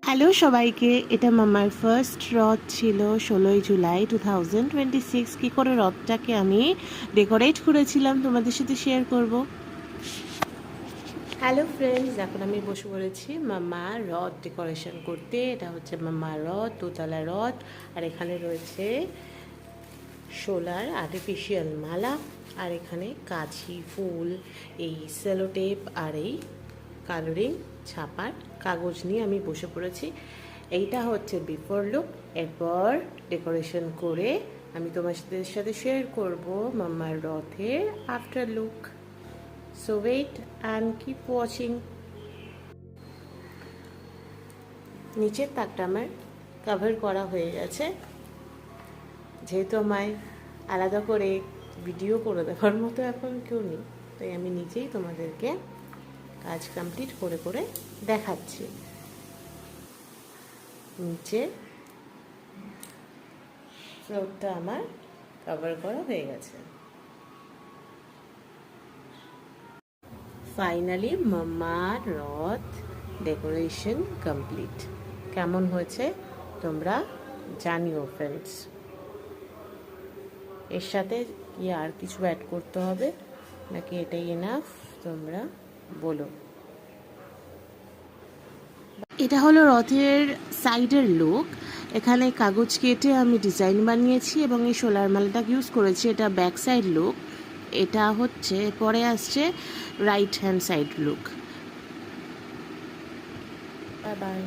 Hello সবাইকে, এটা মামার ফার্স্ট রথ ছিল 16ই জুলাই 2026। কী করে রথটাকে আমি ডেকোরেট করেছিলাম তোমাদের সাথে শেয়ার করব। হ্যালো ফ্রেন্ডস, এখন আমি বসে পড়েছি মামা রথ ডেকোরেশন করতে। এটা হচ্ছে মামা রথ, দোতলা রথ। আর এখানে রয়েছে সোলার আর্টিফিশিয়াল মালা, আর এখানে কাছি ফুল, এই সেলোটেপ আর এই কালারিং ছাপার কাগজ নিয়ে আমি বসে পড়েছি। এইটা হচ্ছে বিফোর লুক। এরপর ডেকোরেশন করে আমি তোমাদের সাথে শেয়ার করব মাম্মার রথের after look. So wait and keep watching. নিচের তাকটা আমার কভার করা হয়ে গেছে, যেহেতু আমায় আলাদা করে ভিডিও করে দেওয়ার মতো এখন কেউ নেই, তাই আমি নিজেই তোমাদেরকে কাজ কমপ্লিট করে করে দেখাচ্ছি। নিচে ফ্লোরটা আমার কভার করা হয়ে গেছে। ফাইনালি মামার রথ ডেকোরেশন কমপ্লিট। কেমন হয়েছে তোমরা জানিও ফ্রেন্ডস। এর সাথে কি আর কিছু অ্যাড করতে হবে নাকি এটাই এনাফ, তোমরা বলো। এটা হলো রথের সাইডের লুক। এখানে কাগজ কেটে আমি ডিজাইন বানিয়েছি এবং এই সোলার মালাটাকে ইউজ করেছি। এটা ব্যাক সাইড লুক। এটা হচ্ছে পরে আসছে right hand side look. Bye bye.